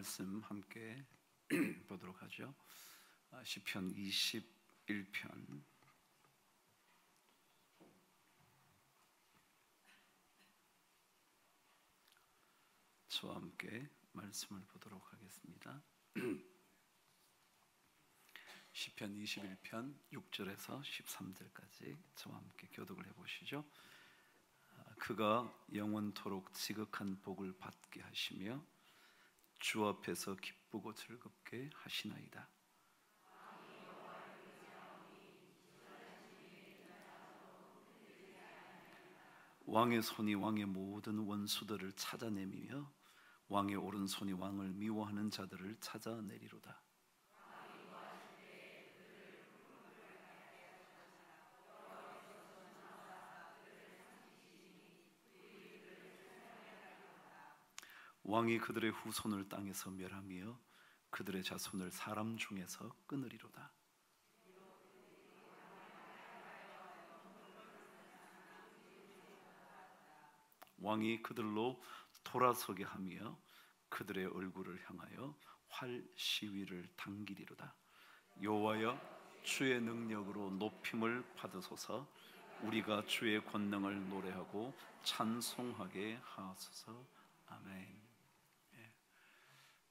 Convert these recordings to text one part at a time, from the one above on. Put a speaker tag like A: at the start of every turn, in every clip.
A: 말씀 함께 보도록 하죠. 시편 21편 저와 함께 말씀을 보도록 하겠습니다. 시편 21편 6절에서 13절까지 저와 함께 교독을 해보시죠. 그가 영원토록 지극한 복을 받게 하시며 주 앞에서 기쁘고 즐겁게 하시나이다. 왕의 손이 왕의 모든 원수들을 찾아내미며 왕의 오른손이 왕을 미워하는 자들을 찾아내리로다. 왕이 그들의 후손을 땅에서 멸하며 그들의 자손을 사람 중에서 끊으리로다. 왕이 그들로 돌아서게 하며 그들의 얼굴을 향하여 활 시위를 당기리로다. 여호와여, 주의 능력으로 높임을 받으소서. 우리가 주의 권능을 노래하고 찬송하게 하소서. 아멘.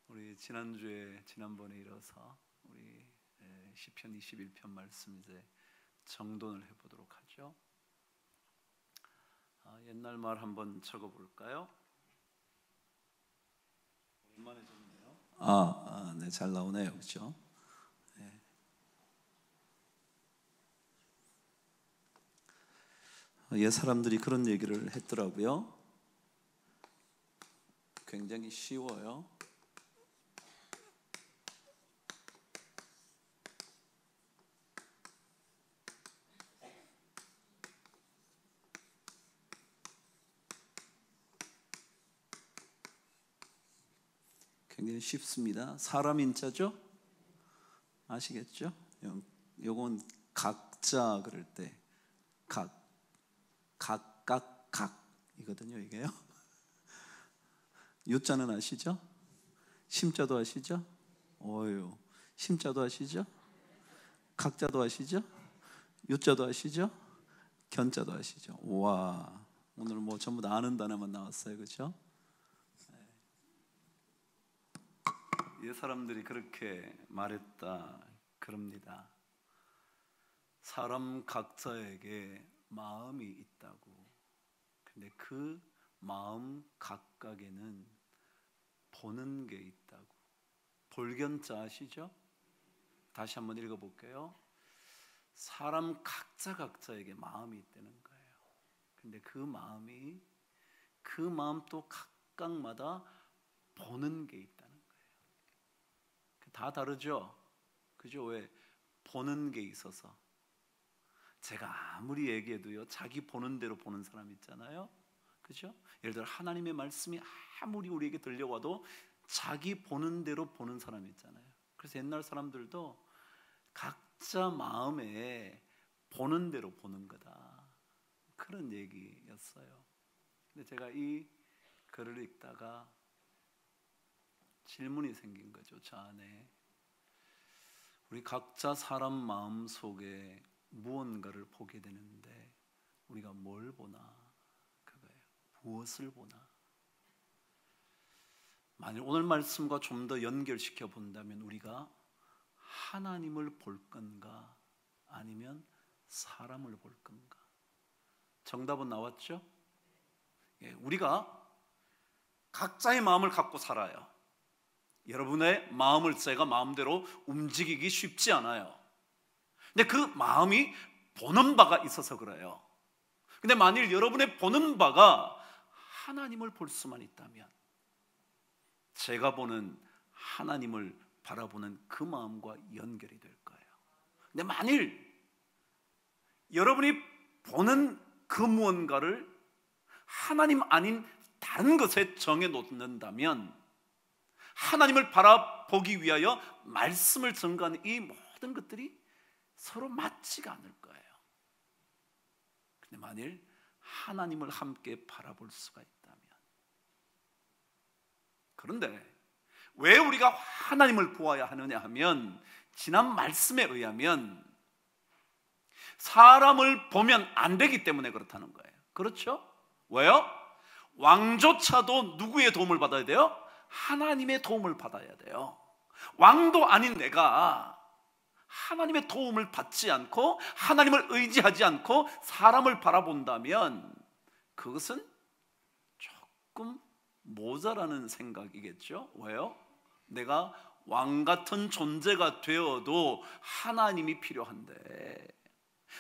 A: 우리 지난번에 이어서 우리 시편 21편 말씀 이제 정돈을 해보도록 하죠. 옛날 말 한번 적어볼까요? 오랜만에 적네요. 네, 잘 나오네요, 그렇죠? 네. 옛 사람들이 그런 얘기를 했더라고요. 굉장히 쉬워요. 굉장히 쉽습니다. 사람 인자죠? 아시겠죠? 요건 각자 그럴 때 각 이거든요, 이게요. 요자는 아시죠? 심자도 아시죠? 어유, 심자도 아시죠? 각자도 아시죠? 요자도 아시죠? 견자도 아시죠? 와, 오늘 뭐 전부 다 아는 단어만 나왔어요, 그렇죠? 옛 사람들이 그렇게 말했다 그럽니다. 사람 각자에게 마음이 있다고. 근데 그 마음 각각에는 보는 게 있다고. 볼견자 아시죠? 다시 한번 읽어볼게요. 사람 각자에게 마음이 있다는 거예요. 근데 그 마음 또 각각마다 보는 게 있다는 거예요. 다 다르죠? 그죠? 왜? 보는 게 있어서. 제가 아무리 얘기해도요, 자기 보는 대로 보는 사람 있잖아요. 그죠? 예를 들어 하나님의 말씀이 아무리 우리에게 들려와도 자기 보는 대로 보는 사람 있잖아요. 그래서 옛날 사람들도 각자 마음에 보는 대로 보는 거다, 그런 얘기였어요. 근데 제가 이 글을 읽다가 질문이 생긴 거죠, 저 안에. 우리 각자 사람 마음 속에 무언가를 보게 되는데 우리가 뭘 보나, 그거예요. 무엇을 보나. 만일 오늘 말씀과 좀 더 연결시켜 본다면 우리가 하나님을 볼 건가 아니면 사람을 볼 건가? 정답은 나왔죠? 우리가 각자의 마음을 갖고 살아요. 여러분의 마음을 제가 마음대로 움직이기 쉽지 않아요. 근데 그 마음이 보는 바가 있어서 그래요. 근데 만일 여러분의 보는 바가 하나님을 볼 수만 있다면, 제가 보는 하나님을 바라보는 그 마음과 연결이 될 거예요. 근데 만일 여러분이 보는 그 무언가를 하나님 아닌 다른 것에 정해 놓는다면, 하나님을 바라보기 위하여 말씀을 증거하는 이 모든 것들이 서로 맞지가 않을 거예요. 근데 만일 하나님을 함께 바라볼 수가 있다면, 그런데 왜 우리가 하나님을 보아야 하느냐 하면, 지난 말씀에 의하면 사람을 보면 안 되기 때문에 그렇다는 거예요. 그렇죠? 왜요? 왕조차도 누구의 도움을 받아야 돼요? 하나님의 도움을 받아야 돼요. 왕도 아닌 내가 하나님의 도움을 받지 않고 하나님을 의지하지 않고 사람을 바라본다면 그것은 조금 모자라는 생각이겠죠. 왜요? 내가 왕 같은 존재가 되어도 하나님이 필요한데,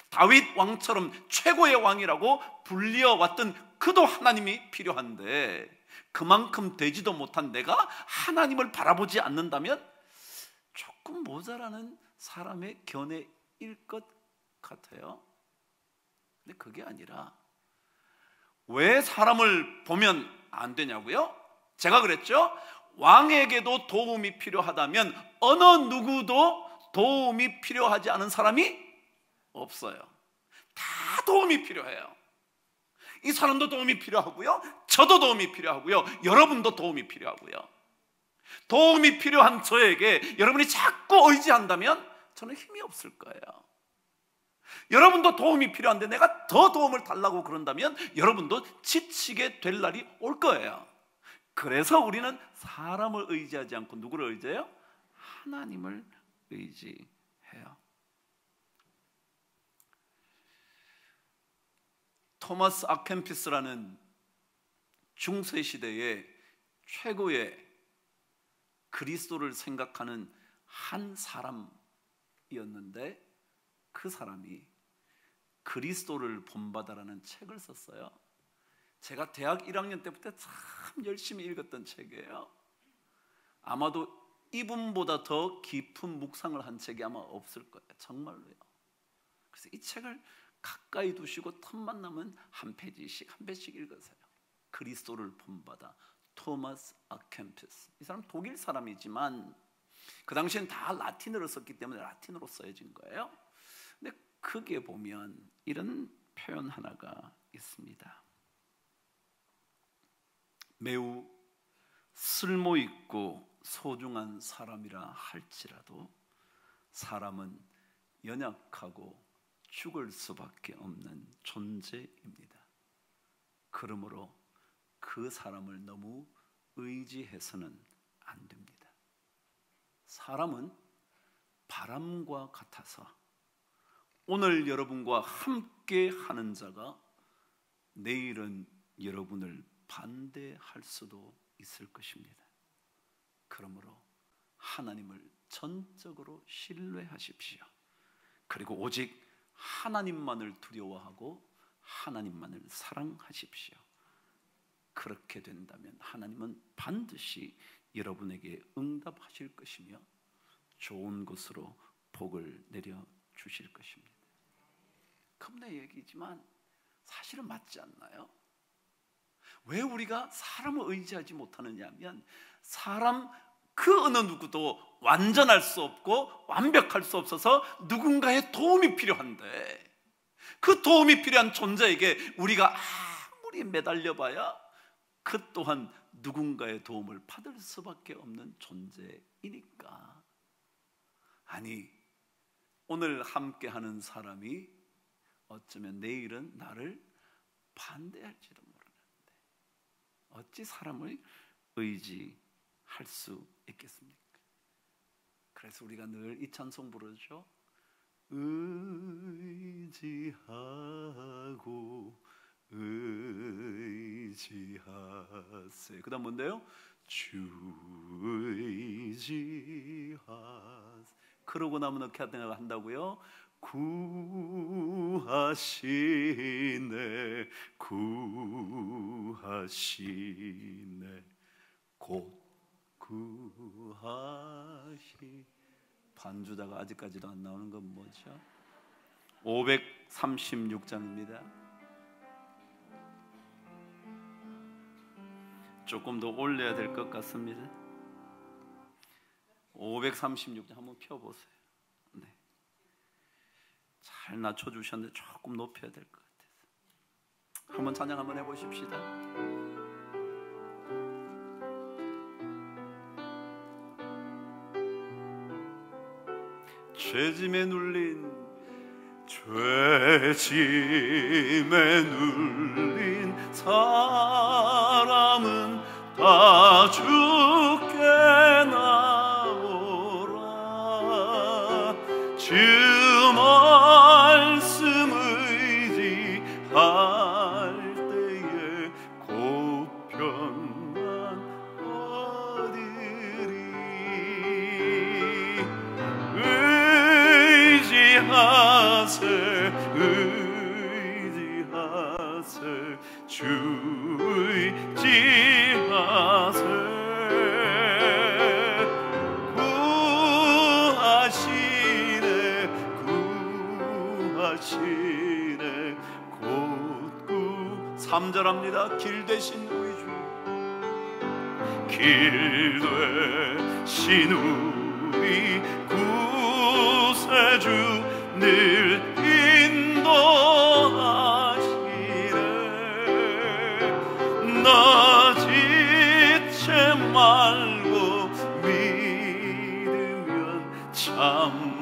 A: 다윗 왕처럼 최고의 왕이라고 불리어왔던 그도 하나님이 필요한데, 그만큼 되지도 못한 내가 하나님을 바라보지 않는다면 조금 모자라는 사람의 견해일 것 같아요. 근데 그게 아니라, 왜 사람을 보면 안 되냐고요? 제가 그랬죠? 왕에게도 도움이 필요하다면 어느 누구도 도움이 필요하지 않은 사람이 없어요. 다 도움이 필요해요. 이 사람도 도움이 필요하고요, 저도 도움이 필요하고요, 여러분도 도움이 필요하고요. 도움이 필요한 저에게 여러분이 자꾸 의지한다면 저는 힘이 없을 거예요. 여러분도 도움이 필요한데 내가 더 도움을 달라고 그런다면 여러분도 지치게 될 날이 올 거예요. 그래서 우리는 사람을 의지하지 않고 누구를 의지해요? 하나님을 의지해요. 토마스 아켐피스라는 중세시대의 최고의 그리스도를 생각하는 한 사람이었는데, 그 사람이 그리스도를 본받아라는 책을 썼어요. 제가 대학 1학년 때부터 참 열심히 읽었던 책이에요. 아마도 이분보다 더 깊은 묵상을 한 책이 아마 없을 거예요. 정말로요. 그래서 이 책을 가까이 두시고 틈만 나면 한 페이지씩 한 페이지씩 읽으세요. 그리스도를 본받아, 토마스 아켐피스. 이 사람 독일 사람이지만 그 당시엔 다 라틴어로 썼기 때문에 라틴어로 써진 거예요. 근데 크게 보면 이런 표현 하나가 있습니다. 매우 쓸모있고 소중한 사람이라 할지라도 사람은 연약하고 죽을 수밖에 없는 존재입니다. 그러므로 그 사람을 너무 의지해서는 안 됩니다. 사람은 바람과 같아서 오늘 여러분과 함께 하는 자가 내일은 여러분을 반대할 수도 있을 것입니다. 그러므로 하나님을 전적으로 신뢰하십시오. 그리고 오직 하나님만을 두려워하고 하나님만을 사랑하십시오. 그렇게 된다면 하나님은 반드시 여러분에게 응답하실 것이며 좋은 것으로 복을 내려주실 것입니다. 겁내 얘기지만 사실은 맞지 않나요? 왜 우리가 사람을 의지하지 못하느냐 하면, 사람 그 어느 누구도 완전할 수 없고 완벽할 수 없어서 누군가의 도움이 필요한데, 그 도움이 필요한 존재에게 우리가 아무리 매달려봐야 그 또한 누군가의 도움을 받을 수밖에 없는 존재이니까. 아니, 오늘 함께하는 사람이 어쩌면 내일은 나를 반대할지도 모르는데 어찌 사람을 의지할 수 있겠습니까? 그래서 우리가 늘 이 찬송 부르죠. 의지하고 의지하세. 그 다음 뭔데요? 주 의지하세. 그러고 나면 어떻게 한다고요? 구하시네 구하시네 곧 구하시. 반주자가 아직까지도 안 나오는 건 뭐죠? 536장입니다. 조금 더 올려야 될 것 같습니다. 536장 한번 펴보세요. 네. 잘 낮춰주셨는데 조금 높여야 될 것 같아서 한번 찬양 한번 해보십시다. 죄짐에 눌린 사람은 다 주께 나오라. 주 말씀 의지할 때에 곧 평안 얻으리. 의지하세 주 의지하세. 구하시네 곧 3절합니다. 길 되신 우리 주, 길 되신 우리 구세주 늘 인도하시네. 나 지체 말고 믿으면 참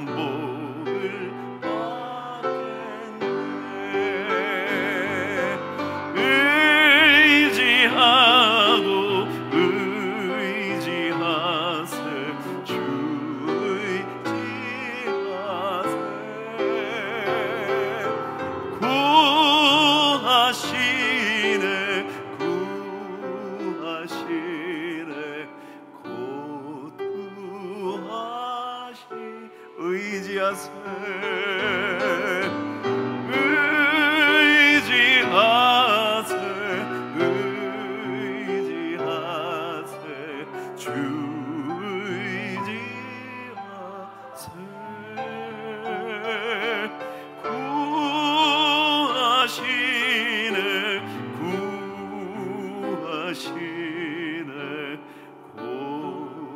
A: 복을 받겠네. 의지하고 의지하세 주 의지하세. 구하시네 곧 구하시. 의지하세 주 의지하세. 구하시네 곧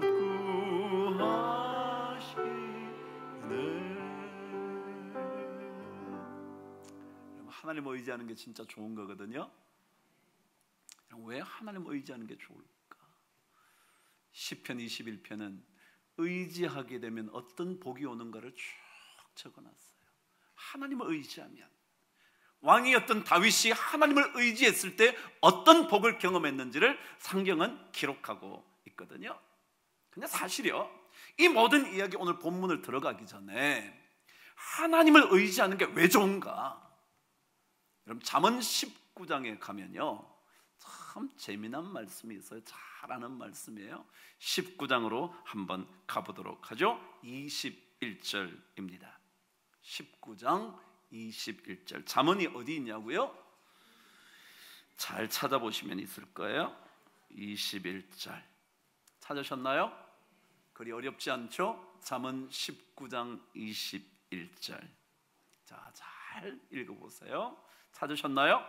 A: 구하시네. 하나님 의지하는 게 진짜 좋은 거거든요. 왜 하나님 의지하는 게 좋을까? 시편 21편은 의지하게 되면 어떤 복이 오는가를 쭉 적어놨어요. 하나님을 의지하면, 왕이었던 다윗이 하나님을 의지했을 때 어떤 복을 경험했는지를 성경은 기록하고 있거든요. 근데 사실요, 이 모든 이야기, 오늘 본문을 들어가기 전에 하나님을 의지하는 게 왜 좋은가? 여러분, 잠언 19장에 가면요, 참 재미난 말씀이 있어요. 잘 아는 말씀이에요. 19장으로 한번 가보도록 하죠. 21절입니다. 19장 21절. 잠언이 어디 있냐고요? 잘 찾아보시면 있을 거예요. 21절 찾으셨나요? 그리 어렵지 않죠? 잠언 19장 21절. 자, 잘 읽어보세요. 찾으셨나요?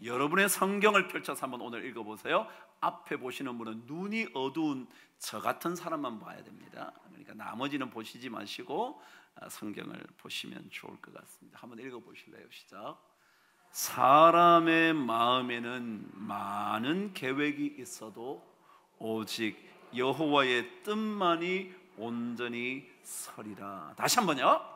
A: 여러분의 성경을 펼쳐서 한번 오늘 읽어보세요. 앞에 보시는 분은 눈이 어두운 저 같은 사람만 봐야 됩니다. 그러니까 나머지는 보시지 마시고 성경을 보시면 좋을 것 같습니다. 한번 읽어보실래요? 시작. 사람의 마음에는 많은 계획이 있어도 오직 여호와의 뜻만이 온전히 서리라. 다시 한번요.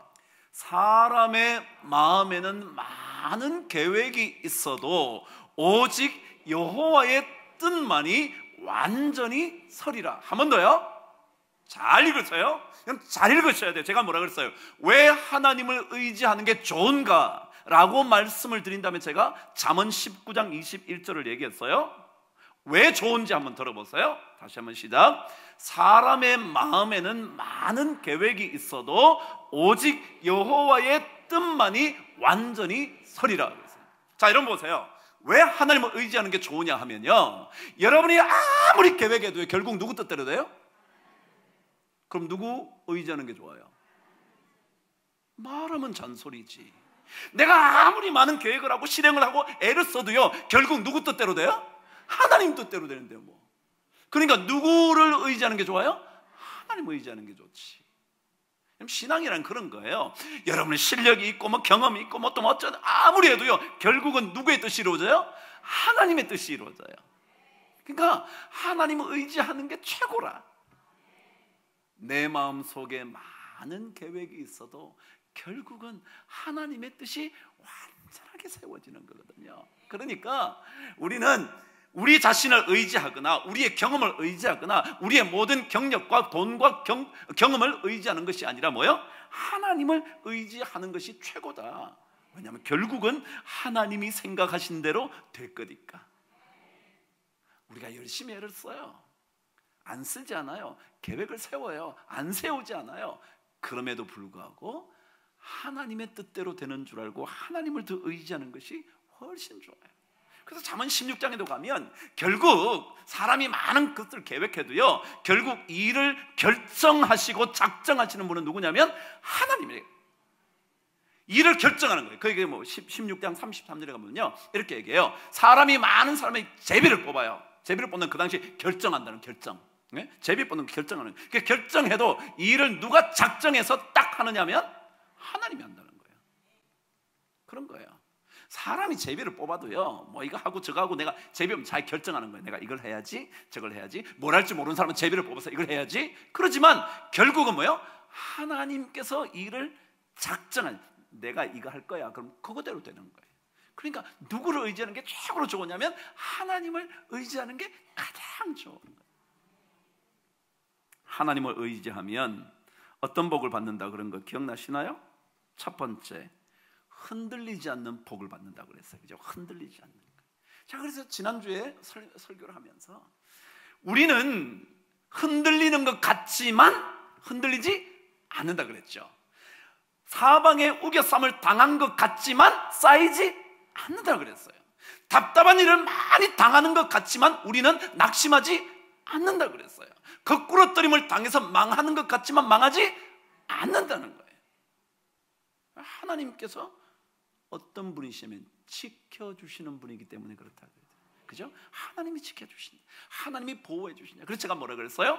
A: 사람의 마음에는 많은 계획이 있어도 오직 여호와의 뜻만이 완전히 서리라. 한 번 더요. 잘 읽으세요. 잘 읽으셔야 돼요. 제가 뭐라 그랬어요? 왜 하나님을 의지하는 게 좋은가? 라고 말씀을 드린 다음에 제가 잠언 19장 21절을 얘기했어요. 왜 좋은지 한번 들어보세요. 다시 한번 시작. 사람의 마음에는 많은 계획이 있어도 오직 여호와의 뜻만이 완전히 서리라. 자, 여러분 보세요. 왜 하나님을 의지하는 게 좋으냐 하면요, 여러분이 아무리 계획해도 결국 누구 뜻대로 돼요? 그럼 누구 의지하는 게 좋아요? 말하면 잔소리지. 내가 아무리 많은 계획을 하고 실행을 하고 애를 써도요, 결국 누구 뜻대로 돼요? 하나님 뜻대로 되는데요, 뭐. 그러니까 누구를 의지하는 게 좋아요? 하나님 의지하는 게 좋지. 신앙이란 그런 거예요. 여러분의 실력이 있고 뭐 경험이 있고 뭐 또 뭐 어쩌다 아무리 해도요, 결국은 누구의 뜻이 이루어져요? 하나님의 뜻이 이루어져요. 그러니까 하나님을 의지하는 게 최고라. 내 마음속에 많은 계획이 있어도 결국은 하나님의 뜻이 완전하게 세워지는 거거든요. 그러니까 우리는 우리 자신을 의지하거나 우리의 경험을 의지하거나 우리의 모든 경력과 돈과 경험을 의지하는 것이 아니라 뭐요? 하나님을 의지하는 것이 최고다. 왜냐하면 결국은 하나님이 생각하신 대로 될 거니까. 우리가 열심히 애를 써요. 안 쓰지 않아요. 계획을 세워요. 안 세우지 않아요. 그럼에도 불구하고 하나님의 뜻대로 되는 줄 알고 하나님을 더 의지하는 것이 훨씬 좋아요. 그래서 잠언 16장에도 가면 결국 사람이 많은 것들을 계획해도요, 결국 일을 결정하시고 작정하시는 분은 누구냐면 하나님이에요. 일을 결정하는 거예요. 그게 뭐 16장 33절에 가면요, 이렇게 얘기해요. 사람이 많은 사람의 제비를 뽑아요. 제비를 뽑는 그 당시 결정한다는 결정. 네? 제비 뽑는 결정하는. 그 결정해도 일을 누가 작정해서 딱 하느냐면 하나님이 한다는 거예요. 그런 거예요. 사람이 제비를 뽑아도요, 뭐 이거 하고 저거 하고 내가 제비면 잘 결정하는 거예요. 내가 이걸 해야지, 저걸 해야지. 뭘 할지 모르는 사람은 제비를 뽑아서 이걸 해야지. 그렇지만 결국은 뭐예요? 하나님께서 일을 작정한, 내가 이거 할 거야. 그럼 그거대로 되는 거예요. 그러니까 누구를 의지하는 게 최고로 좋으냐면 하나님을 의지하는 게 가장 좋은 거예요. 하나님을 의지하면 어떤 복을 받는다 그런 거 기억나시나요? 첫 번째, 흔들리지 않는 복을 받는다고 그랬어요. 그죠? 흔들리지 않는 거. 자, 그래서 지난주에 설교를 하면서 우리는 흔들리는 것 같지만 흔들리지 않는다 그랬죠. 사방에 우겨쌈을 당한 것 같지만 쌓이지 않는다 그랬어요. 답답한 일을 많이 당하는 것 같지만 우리는 낙심하지 않는다 그랬어요. 거꾸로뜨림을 당해서 망하는 것 같지만 망하지 않는다는 거예요. 하나님께서 어떤 분이시냐면 지켜주시는 분이기 때문에 그렇다고 그래요. 그죠? 하나님이 지켜주신다. 하나님이 보호해 주신다. 그래서 제가 뭐라 그랬어요?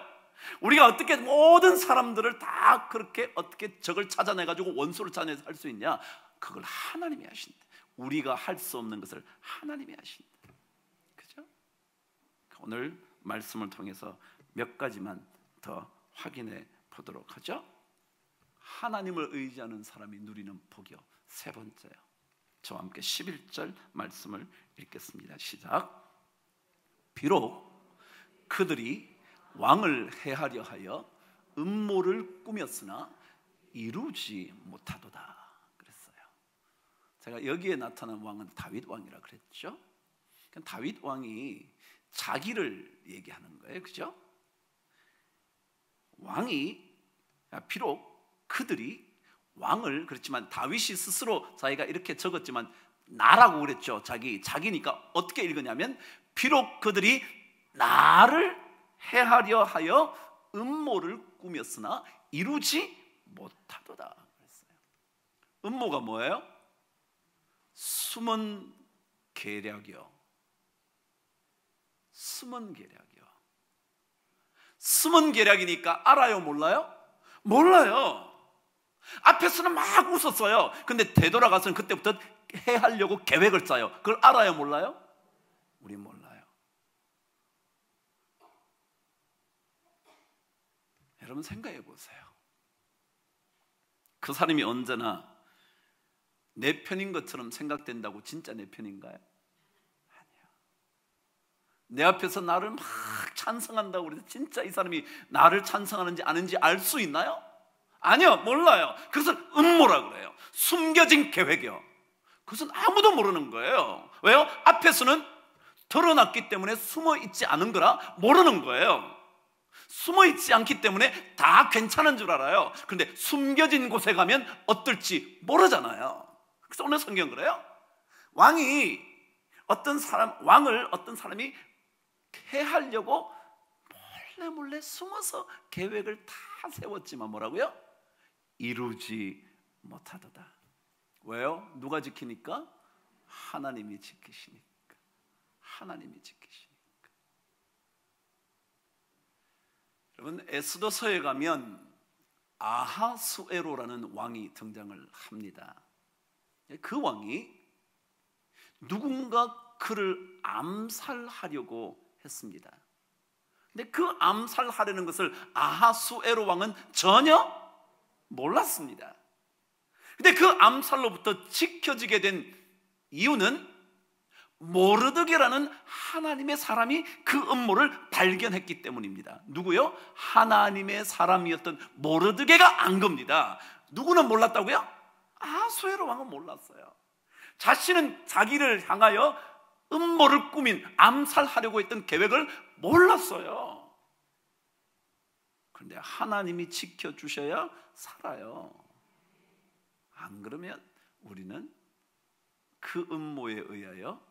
A: 우리가 어떻게 모든 사람들을 다 그렇게 어떻게 적을 찾아내가지고 원수를 찾아내서 할 수 있냐? 그걸 하나님이 하신다. 우리가 할 수 없는 것을 하나님이 하신다. 그죠? 오늘 말씀을 통해서 몇 가지만 더 확인해 보도록 하죠. 하나님을 의지하는 사람이 누리는 복이요. 세 번째요. 저와 함께 11절 말씀을 읽겠습니다. 시작. 비록 그들이 왕을 해하려 하여 음모를 꾸몄으나 이루지 못하도다 그랬어요. 제가 여기에 나타난 왕은 다윗 왕이라 그랬죠. 다윗 왕이 자기를 얘기하는 거예요. 그죠? 왕이 비록 그들이 왕을, 그렇지만 다윗이 스스로 자기가 이렇게 적었지만 나라고 그랬죠. 자기니까 어떻게 읽으냐면 비록 그들이 나를 해하려 하여 음모를 꾸몄으나 이루지 못하도다 그랬어요. 음모가 뭐예요? 숨은 계략이요. 숨은 계략이요. 숨은 계략이니까 알아요? 몰라요? 몰라요. 앞에서는 막 웃었어요. 근데 되돌아가서는 그때부터 해하려고 계획을 짜요. 그걸 알아요? 몰라요? 우리 몰라요. 여러분 생각해 보세요. 그 사람이 언제나 내 편인 것처럼 생각된다고 진짜 내 편인가요? 아니요. 내 앞에서 나를 막 찬성한다고 그래서 진짜 이 사람이 나를 찬성하는지 아는지 알 수 있나요? 아니요, 몰라요. 그래서 음모라고 그래요. 숨겨진 계획이요. 그것은 아무도 모르는 거예요. 왜요? 앞에서는 드러났기 때문에 숨어 있지 않은 거라 모르는 거예요. 숨어 있지 않기 때문에 다 괜찮은 줄 알아요. 그런데 숨겨진 곳에 가면 어떨지 모르잖아요. 그래서 오늘 성경 그래요. 왕을 어떤 사람이 해하려고 몰래 숨어서 계획을 다 세웠지만 뭐라고요? 이루지 못하도다. 왜요? 누가 지키니까? 하나님이 지키시니까. 하나님이 지키시니까. 여러분 에스더서에 가면 아하수에로라는 왕이 등장을 합니다. 그 왕이 누군가 그를 암살하려고 했습니다. 근데 그 암살하려는 것을 아하수에로 왕은 전혀 몰랐습니다. 근데 그 암살로부터 지켜지게 된 이유는 모르드게라는 하나님의 사람이 그 음모를 발견했기 때문입니다. 누구요? 하나님의 사람이었던 모르드게가 안 겁니다. 누구는 몰랐다고요? 아하수에로 왕은 몰랐어요. 자신은 자기를 향하여 음모를 꾸민 암살하려고 했던 계획을 몰랐어요. 그런데 하나님이 지켜주셔야 살아요. 안 그러면 우리는 그 음모에 의하여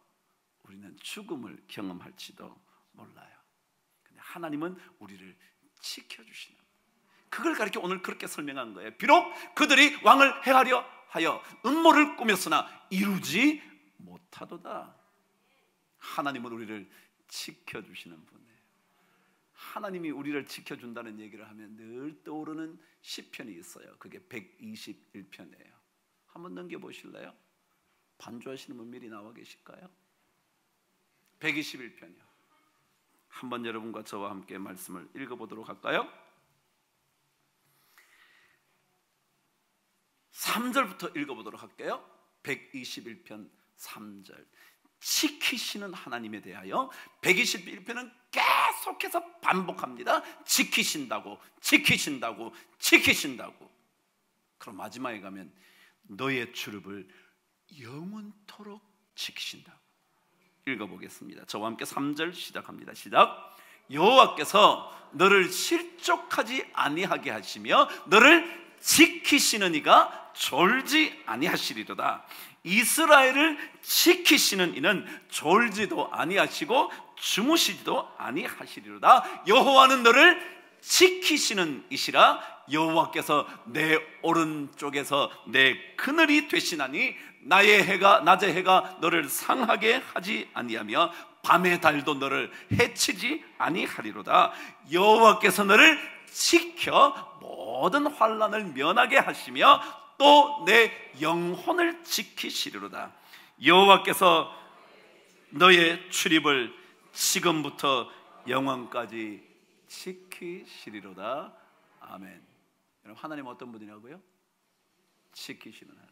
A: 우리는 죽음을 경험할지도 몰라요. 근데 하나님은 우리를 지켜주시는, 그걸 가리켜 오늘 그렇게 설명한 거예요. 비록 그들이 왕을 해하려 하여 음모를 꾸몄으나 이루지 못하도다. 하나님은 우리를 지켜주시는 분이에요. 하나님이 우리를 지켜준다는 얘기를 하면 늘 떠오르는 시편이 있어요. 그게 121편이에요. 한번 넘겨보실래요? 반주하시는 분 미리 나와 계실까요? 121편이요. 한번 여러분과 저와 함께 말씀을 읽어보도록 할까요? 3절부터 읽어보도록 할게요. 121편 3절. 지키시는 하나님에 대하여 121편은 계속해서 반복합니다. 지키신다고, 지키신다고, 지키신다고. 그럼 마지막에 가면 너의 출입을 영원토록 지키신다고. 읽어보겠습니다. 저와 함께 3절 시작합니다. 시작. 여호와께서 너를 실족하지 아니하게 하시며 너를 지키시는 이가 졸지 아니하시리로다. 이스라엘을 지키시는 이는 졸지도 아니하시고 주무시지도 아니하시리로다. 여호와는 너를 지키시는 이시라. 여호와께서 내 오른쪽에서 내 그늘이 되시나니 나의 해가 낮의 해가 너를 상하게 하지 아니하며 밤의 달도 너를 해치지 아니하리로다. 여호와께서 너를 지켜 모든 환난을 면하게 하시며 또 내 영혼을 지키시리로다. 여호와께서 너의 출입을 지금부터 영원까지 지키시리로다. 아멘. 여러분, 하나님 어떤 분이라고요? 지키시는 하나님.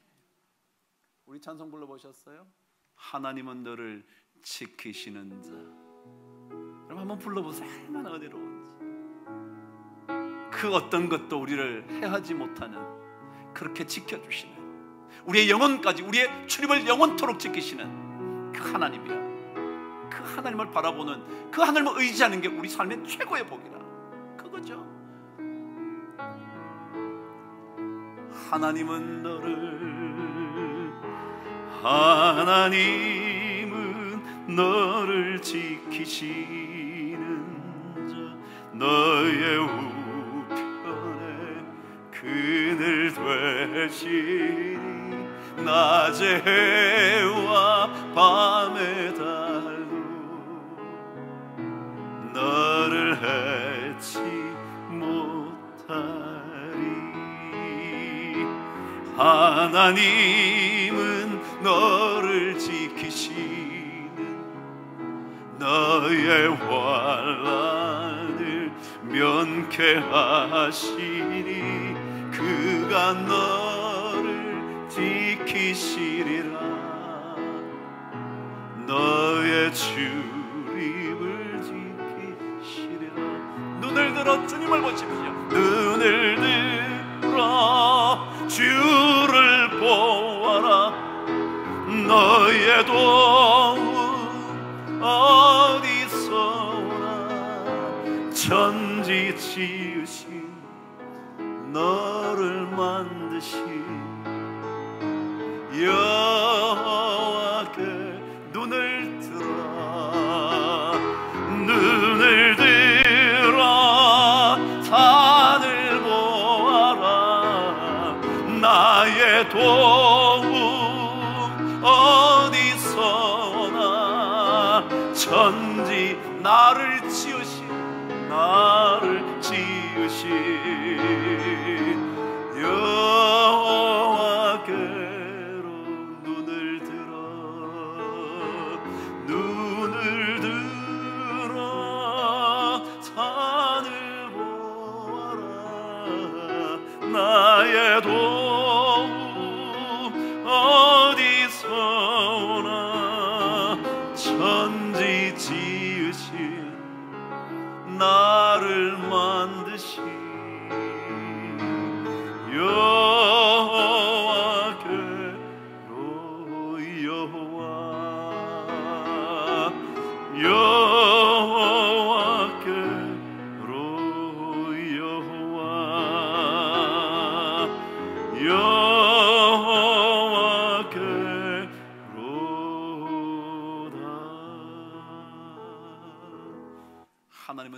A: 우리 찬송 불러보셨어요? 하나님은 너를 지키시는 자. 여러분 한번 불러보세요. 얼마나 은혜로운지. 그 어떤 것도 우리를 해하지 못하는, 그렇게 지켜주시는, 우리의 영혼까지, 우리의 출입을 영원토록 지키시는 그 하나님이야. 그 하나님을 바라보는, 그 하나님을 의지하는 게 우리 삶의 최고의 복이라. 그거죠. 하나님은 너를 지키시는 자. 너의 우편에 그늘 되시니 낮의 해와 밤의 달도 너를 해치 못하리. 하나님은 너를 지키시는 너의 환난을 면케하시니 그가 너를 지키시리라. 너의 출입을 지키시리라. 눈을 들어 주님을 보십시오. 눈을 들어 주를 보아라. 너의 도움 어디서 오나. 천지 지으신 너를 만드신 여호와께 눈을 들어 산을 보아라. 나의 도움 어디서 오나. 천지 나를 지으신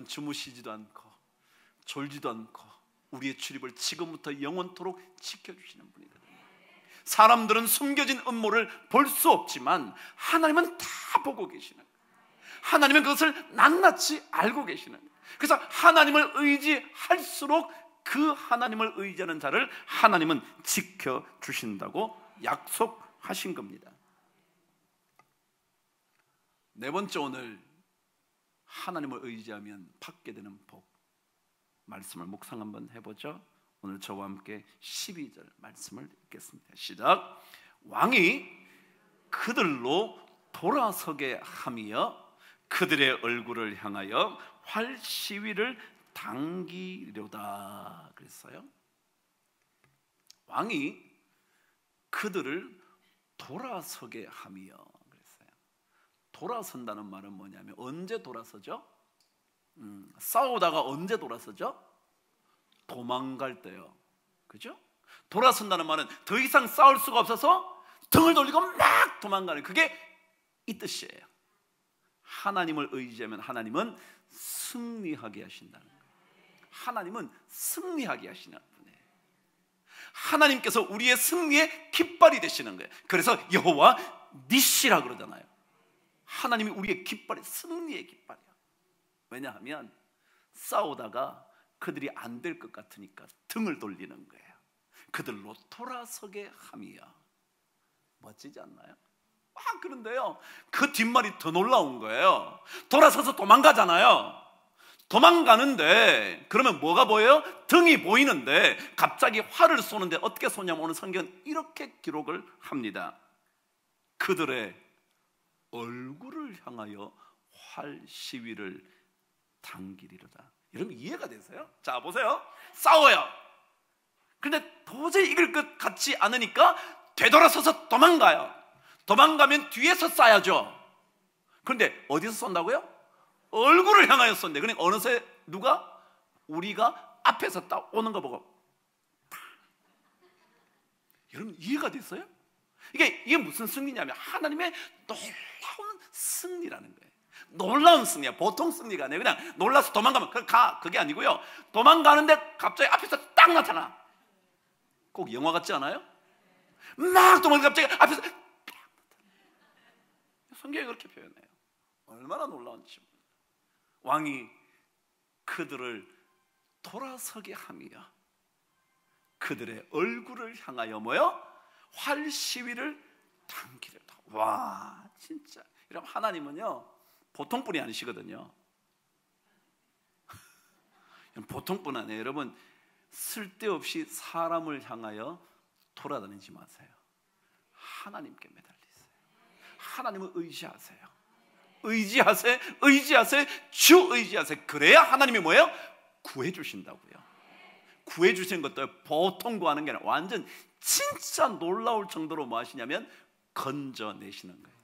A: 주무시지도 않고 졸지도 않고 우리의 출입을 지금부터 영원토록 지켜주시는 분이거든요. 사람들은 숨겨진 음모를 볼 수 없지만 하나님은 다 보고 계시는 거예요. 하나님은 그것을 낱낱이 알고 계시는 거예요. 그래서 하나님을 의지할수록 그 하나님을 의지하는 자를 하나님은 지켜주신다고 약속하신 겁니다. 네 번째, 오늘 하나님을 의지하면 받게 되는 복 말씀을 묵상 한번 해보죠. 오늘 저와 함께 12절 말씀을 읽겠습니다. 시작. 왕이 그들로 돌아서게 하며 그들의 얼굴을 향하여 활 시위를 당기려다 그랬어요. 왕이 그들을 돌아서게 하며 그랬어요. 돌아선다는 말은 뭐냐면 언제 돌아서죠? 싸우다가 언제 돌아서죠? 도망갈 때요. 그죠? 돌아선다는 말은 더 이상 싸울 수가 없어서 등을 돌리고 막 도망가는, 그게 이 뜻이에요. 하나님을 의지하면 하나님은 승리하게 하신다는 거예요. 하나님은 승리하게 하시는 분이에요. 하나님께서 우리의 승리의 깃발이 되시는 거예요. 그래서 여호와 니시라 그러잖아요. 하나님이 우리의 깃발이, 승리의 깃발이야. 왜냐하면 싸우다가 그들이 안 될 것 같으니까 등을 돌리는 거예요. 그들로 돌아서게 하며. 멋지지 않나요? 그런데요, 그 뒷말이 더 놀라운 거예요. 돌아서서 도망가잖아요. 도망가는데 그러면 뭐가 보여요? 등이 보이는데 갑자기 활을 쏘는데 어떻게 쏘냐면 오늘 성경은 이렇게 기록을 합니다. 그들의 얼굴을 향하여 활 시위를 당기리로다. 여러분 이해가 되세요? 자 보세요. 싸워요. 근데 도저히 이길 것 같지 않으니까 되돌아서서 도망가요. 도망가면 뒤에서 쏴야죠. 그런데 어디서 쏜다고요? 얼굴을 향하여 쏜대. 그러니까 어느새 누가? 우리가 앞에서 딱 오는 거 보고 여러분 이해가 됐어요? 이게 무슨 승리냐면 하나님의 놀라운 승리라는 거예요. 놀라운 승리야. 보통 승리가 아니에요. 그냥 놀라서 도망가면 그게 아니고요. 도망가는데 갑자기 앞에서 딱 나타나. 꼭 영화 같지 않아요? 막 도망가 갑자기 앞에서 딱 나타나. 성경이 그렇게 표현해요. 얼마나 놀라운지. 왕이 그들을 돌아서게 하며 그들의 얼굴을 향하여 뭐요? 활 시위를 당기려다. 와, 진짜. 여러분 하나님은요 보통 분이 아니시거든요. 보통 분 아니에요. 여러분 쓸데없이 사람을 향하여 돌아다니지 마세요. 하나님께 매달리세요. 하나님을 의지하세요. 의지하세요. 의지하세요. 주 의지하세요. 그래야 하나님이 뭐예요? 구해주신다고요. 구해주시는 것도 보통 구하는 게 아니라 완전 진짜 놀라울 정도로 뭐 하시냐면 건져내시는 거예요.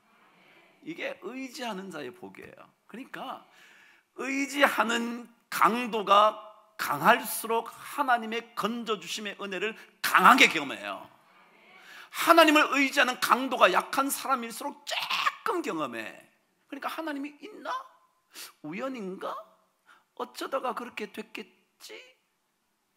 A: 이게 의지하는 자의 복이에요. 그러니까 의지하는 강도가 강할수록 하나님의 건져주심의 은혜를 강하게 경험해요. 하나님을 의지하는 강도가 약한 사람일수록 조금 경험해. 그러니까 하나님이 있나? 우연인가? 어쩌다가 그렇게 됐겠지?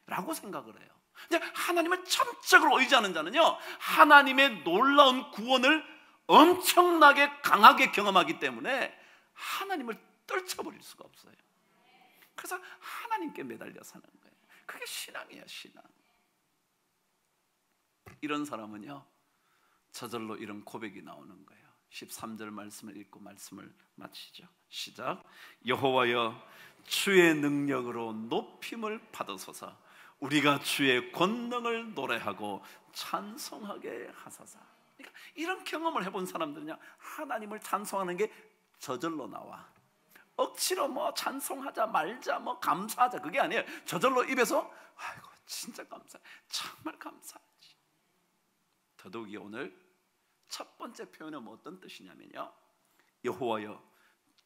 A: 라고 생각을 해요. 근데 하나님을 전적으로 의지하는 자는요 하나님의 놀라운 구원을 엄청나게 강하게 경험하기 때문에 하나님을 떨쳐버릴 수가 없어요. 그래서 하나님께 매달려 사는 거예요. 그게 신앙이에요. 신앙. 이런 사람은요 저절로 이런 고백이 나오는 거예요. 13절 말씀을 읽고 말씀을 마치죠. 시작. 여호와여 주의 능력으로 높임을 받으소서. 우리가 주의 권능을 노래하고 찬송하게 하소서. 그러니까 이런 경험을 해본 사람들은요 하나님을 찬송하는 게 저절로 나와. 억지로 뭐 찬송하자 말자 뭐 감사하자 그게 아니에요. 저절로 입에서 아이고 진짜 감사해, 정말 감사하지. 더더욱이 오늘 첫 번째 표현은 뭐 어떤 뜻이냐면요 여호와여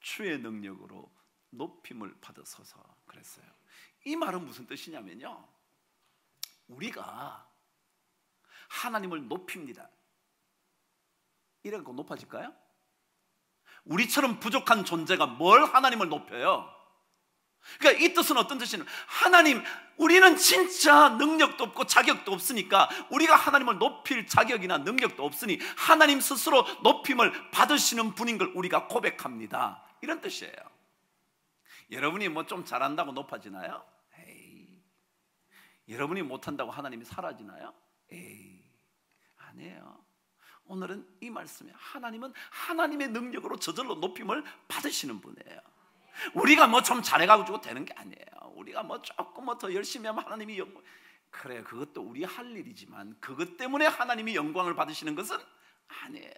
A: 주의 능력으로 높임을 받으소서 그랬어요. 이 말은 무슨 뜻이냐면요 우리가 하나님을 높입니다. 이래서 높아질까요? 우리처럼 부족한 존재가 뭘 하나님을 높여요? 그러니까 이 뜻은 어떤 뜻이냐면, 하나님, 우리는 진짜 능력도 없고 자격도 없으니까, 우리가 하나님을 높일 자격이나 능력도 없으니 하나님 스스로 높임을 받으시는 분인 걸 우리가 고백합니다, 이런 뜻이에요. 여러분이 뭐 좀 잘한다고 높아지나요? 에이. 여러분이 못한다고 하나님이 사라지나요? 에이, 아니에요. 오늘은 이 말씀이에요. 하나님은 하나님의 능력으로 저절로 높임을 받으시는 분이에요. 우리가 뭐 좀 잘해가지고 되는 게 아니에요. 우리가 뭐 조금 더 열심히 하면 하나님이 영광, 그래요, 그것도 우리 할 일이지만 그것 때문에 하나님이 영광을 받으시는 것은 아니에요.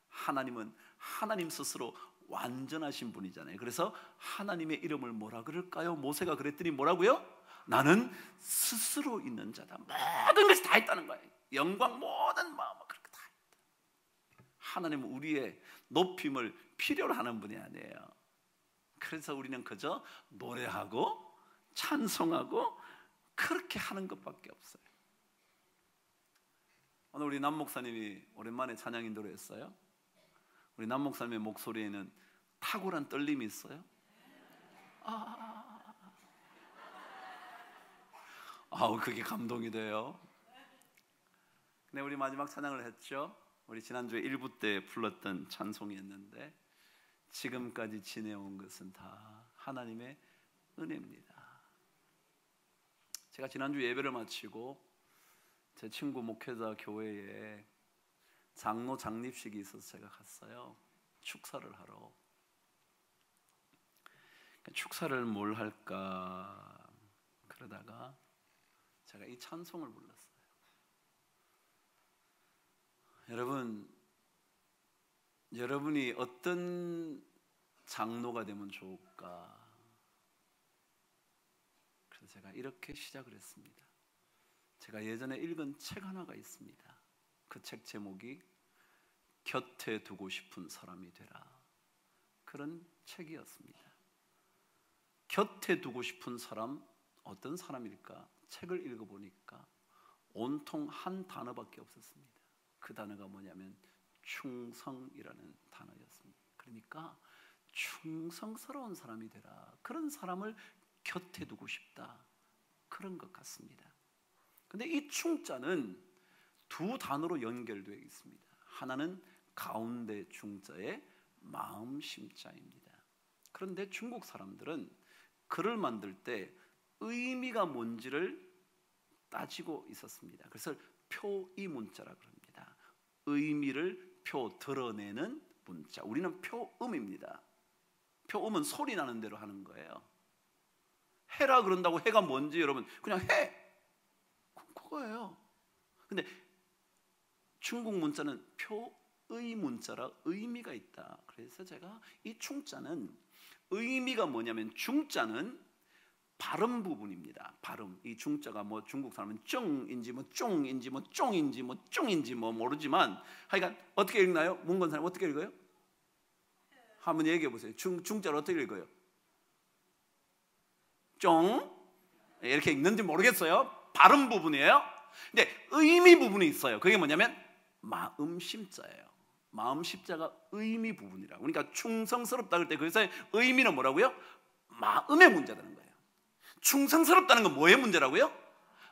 A: 하나님은 하나님 스스로 완전하신 분이잖아요. 그래서 하나님의 이름을 뭐라 그럴까요? 모세가 그랬더니 뭐라고요? 나는 스스로 있는 자다. 모든 것이 다 있다는 거예요. 영광, 모든 마음, 그렇게 다 있다. 하나님은 우리의 높임을 필요로 하는 분이 아니에요. 그래서 우리는 그저 노래하고 찬송하고 그렇게 하는 것밖에 없어요. 오늘 우리 남 목사님이 오랜만에 찬양 인도를 했어요. 우리 남 목사님의 목소리에는 탁월한 떨림이 있어요. 그게 감동이 돼요. 근데 우리 마지막 찬양을 했죠. 우리 지난주에 1부 때 불렀던 찬송이었는데, 지금까지 지내온 것은 다 하나님의 은혜입니다. 제가 지난주 예배를 마치고 제 친구 목회자 교회에 장로 장립식이 있어서 제가 갔어요. 축사를 하러. 축사를 뭘 할까 그러다가 제가 이 찬송을 불렀어요. 여러분이 어떤 장로가 되면 좋을까? 그래서 제가 이렇게 시작을 했습니다. 제가 예전에 읽은 책 하나가 있습니다. 그 책 제목이 곁에 두고 싶은 사람이 되라, 그런 책이었습니다. 곁에 두고 싶은 사람, 어떤 사람일까? 책을 읽어보니까 온통 한 단어밖에 없었습니다. 그 단어가 뭐냐면 충성이라는 단어였습니다. 그러니까 충성스러운 사람이 되라, 그런 사람을 곁에 두고 싶다, 그런 것 같습니다. 근데 이 충자는 두 단어로 연결되어 있습니다. 하나는 가운데 중자의 마음 심자입니다. 그런데 중국 사람들은 글을 만들 때 의미가 뭔지를 따지고 있었습니다. 그래서 표이 문자라고 합니다. 의미를 드러내는 문자. 우리는 표음입니다. 표음은 소리 나는 대로 하는 거예요. 해라 그런다고 해가 뭔지 여러분 그냥 해, 그거예요. 근데 중국 문자는 표의 문자라 의미가 있다. 그래서 제가 이 충자는 의미가 뭐냐면, 중자는 발음 부분입니다. 발음. 이 중자가 뭐 중국 사람은 쩡인지 뭐 쫑인지 뭐 쫑인지 뭐 쫑인지 뭐 모르지만 하여간 어떻게 읽나요? 문건 사람 어떻게 읽어요? 한번 얘기해 보세요. 중자를 어떻게 읽어요? 쫑? 이렇게 읽는지 모르겠어요. 발음 부분이에요. 근데 의미 부분이 있어요. 그게 뭐냐면 마음 심자예요. 마음 심자가 의미 부분이라. 그러니까 충성스럽다 그럴 때 그래서 의미는 뭐라고요? 마음의 문제라는 거예요. 충성스럽다는 건 뭐의 문제라고요?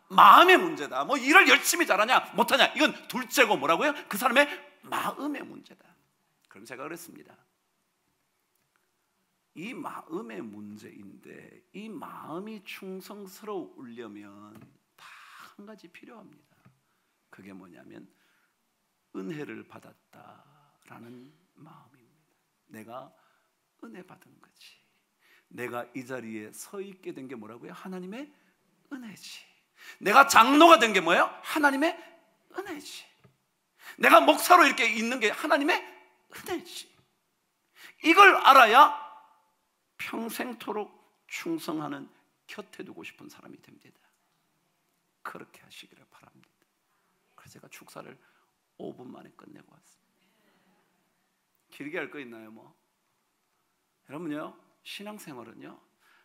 A: 마음의 문제다. 뭐 일을 열심히 잘하냐 못하냐 이건 둘째고 뭐라고요? 그 사람의 마음의 문제다. 그럼 제가 그랬습니다. 이 마음의 문제인데 이 마음이 충성스러우려면 다 한 가지 필요합니다. 그게 뭐냐면 은혜를 받았다라는 마음입니다. 내가 은혜 받은 거지. 내가 이 자리에 서 있게 된 게 뭐라고요? 하나님의 은혜지. 내가 장로가 된 게 뭐예요? 하나님의 은혜지. 내가 목사로 이렇게 있는 게 하나님의 은혜지. 이걸 알아야 평생토록 충성하는 곁에 두고 싶은 사람이 됩니다. 그렇게 하시기를 바랍니다. 그래서 제가 축사를 5분 만에 끝내고 왔습니다. 길게 할 거 있나요? 뭐 여러분요, 신앙생활은요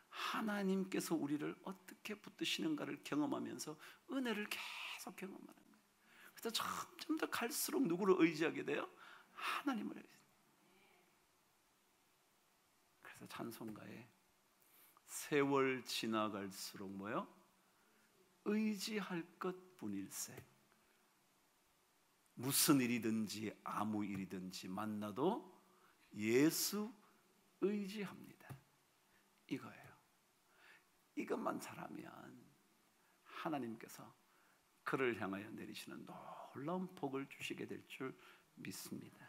A: 하나님께서 우리를 어떻게 붙드시는가를 경험하면서 은혜를 계속 경험하는 거예요. 그래서 점점 더 갈수록 누구를 의지하게 돼요? 하나님을 의지해요. 그래서 찬송가에 세월 지나갈수록 뭐요? 의지할 것뿐일세. 무슨 일이든지 아무 일이든지 만나도 예수 의지합니다. 이거예요. 이것만 잘하면 하나님께서 그를 향하여 내리시는 놀라운 복을 주시게 될 줄 믿습니다.